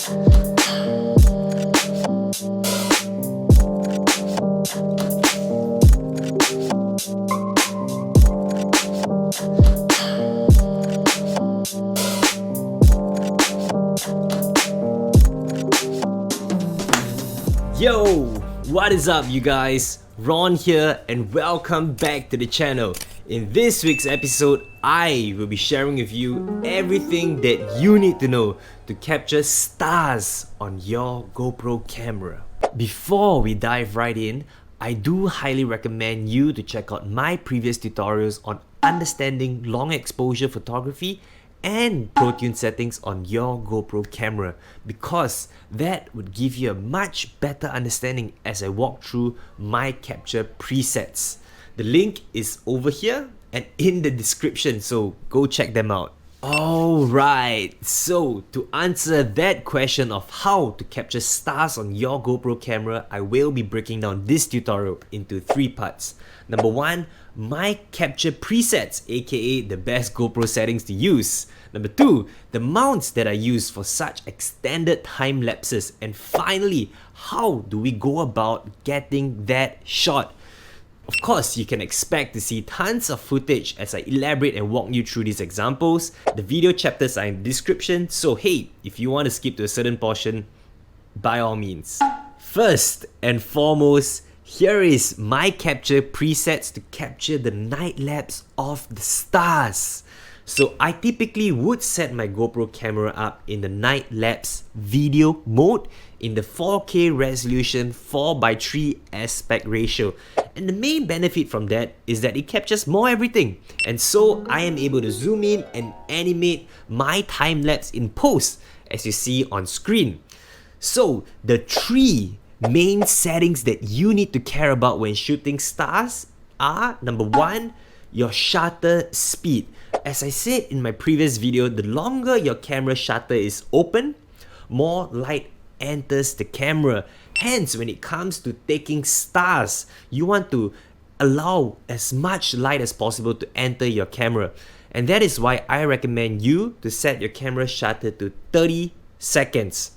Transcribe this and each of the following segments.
Yo, what is up you guys? Ron here and welcome back to the channel. In this week's episode, I will be sharing with you everything that you need to know to capture stars on your GoPro camera. Before we dive right in, I do highly recommend you to check out my previous tutorials on understanding long exposure photography and Pro Tune settings on your GoPro camera, because that would give you a much better understanding as I walk through my capture presets. The link is over here and in the description, so go check them out. Alright, so to answer that question of how to capture stars on your GoPro camera, I will be breaking down this tutorial into 3 parts. Number 1, my capture presets, aka the best GoPro settings to use. Number 2, the mounts that I use for such extended time lapses. And finally, how do we go about getting that shot? Of course, you can expect to see tons of footage as I elaborate and walk you through these examples. The video chapters are in the description, so hey, if you want to skip to a certain portion, by all means. First and foremost, here is my capture presets to capture the night lapse of the stars. So I typically would set my GoPro camera up in the night lapse video mode in the 4K resolution 4:3 aspect ratio. And the main benefit from that is that it captures more everything. And so I am able to zoom in and animate my time lapse in post, as you see on screen. So the 3 main settings that you need to care about when shooting stars are: number 1, your shutter speed. As I said in my previous video, the longer your camera shutter is open, more light enters the camera. Hence, when it comes to taking stars, you want to allow as much light as possible to enter your camera. And that is why I recommend you to set your camera shutter to 30 seconds.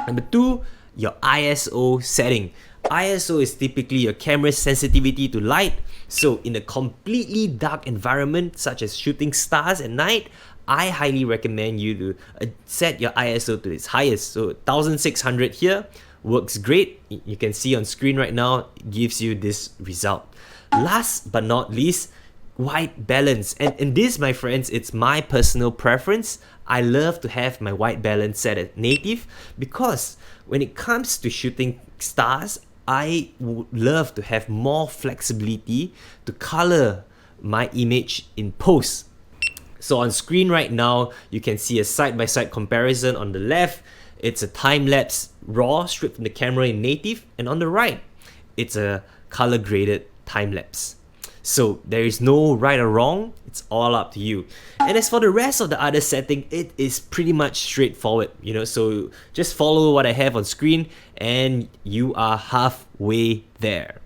Number 2, your ISO setting. ISO is typically your camera's sensitivity to light. So in a completely dark environment such as shooting stars at night, I highly recommend you to set your ISO to its highest. So 1600 here works great. You can see on screen right now, it gives you this result. Last but not least, white balance. And this, my friends, it's my personal preference. I love to have my white balance set at native because when it comes to shooting stars, I would love to have more flexibility to color my image in post. So on screen right now, you can see a side-by-side comparison. On the left, it's a time-lapse raw straight from the camera in native, and on the right, it's a color-graded time-lapse. So there is no right or wrong, it's all up to you. And as for the rest of the other setting, it is pretty much straightforward, so just follow what I have on screen and you are halfway there.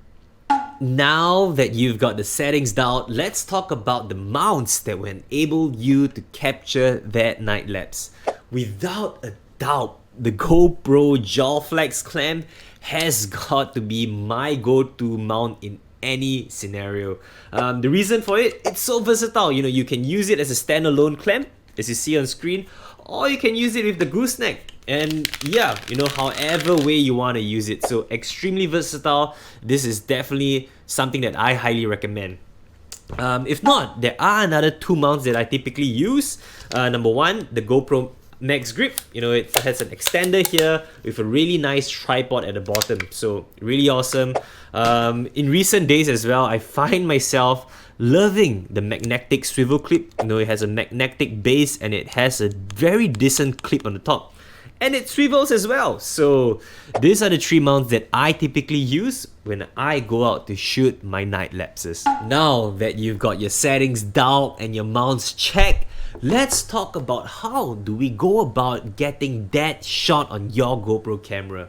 Now that you've got the settings down, let's talk about the mounts that will enable you to capture that night lapse. Without a doubt, the GoPro Jaw Flex clamp has got to be my go-to mount in any scenario. The reason for it, it's so versatile. You can use it as a standalone clamp, as you see on screen, or you can use it with the gooseneck. And yeah, however way you want to use it. So extremely versatile. This is definitely something that I highly recommend. If not, there are another 2 mounts that I typically use. Number 1, the GoPro Max Grip. It has an extender here with a really nice tripod at the bottom, so really awesome. In recent days as well, I find myself loving the magnetic swivel clip. It has a magnetic base and it has a very decent clip on the top, and it swivels as well. So these are the 3 mounts that I typically use when I go out to shoot my night lapses. Now that you've got your settings down and your mounts checked, let's talk about how do we go about getting that shot on your GoPro camera.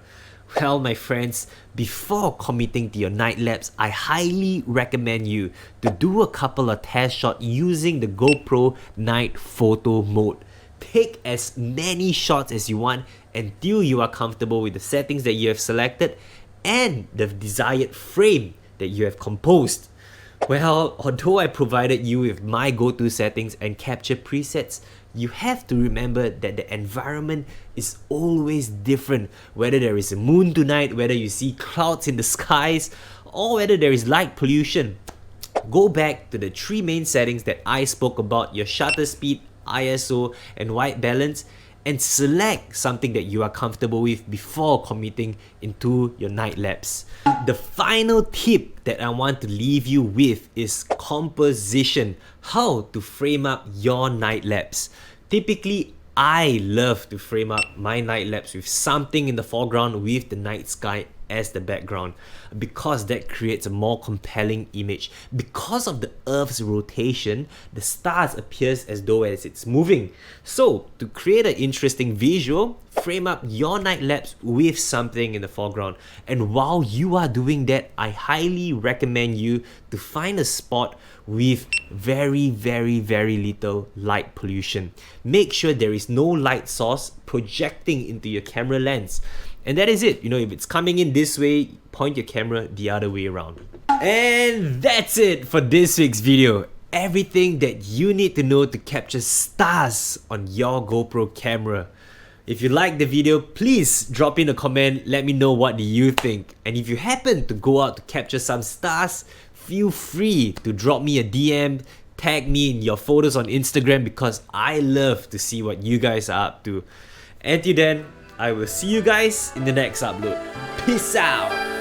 Well, my friends, before committing to your night lapse, I highly recommend you to do a couple of test shots using the GoPro night photo mode. Take as many shots as you want until you are comfortable with the settings that you have selected and the desired frame that you have composed. Well, although I provided you with my go-to settings and capture presets, you have to remember that the environment is always different. Whether there is a moon tonight, whether you see clouds in the skies, or whether there is light pollution. Go back to the 3 main settings that I spoke about, your shutter speed, ISO, and white balance, and select something that you are comfortable with before committing into your night lapse. The final tip that I want to leave you with is composition. How to frame up your night lapse. Typically, I love to frame up my night lapse with something in the foreground with the night sky as the background, because that creates a more compelling image. Because of the Earth's rotation, the stars appears as though as it's moving. So to create an interesting visual, frame up your night lapse with something in the foreground. And while you are doing that, I highly recommend you to find a spot with very little light pollution. Make sure there is no light source projecting into your camera lens. And that is it. You know, if it's coming in this way, point your camera the other way around. And that's it for this week's video. Everything that you need to know to capture stars on your GoPro camera. If you like the video, please drop in a comment, let me know what do you think. And if you happen to go out to capture some stars, feel free to drop me a DM, tag me in your photos on Instagram, because I love to see what you guys are up to. Until then, I will see you guys in the next upload. Peace out!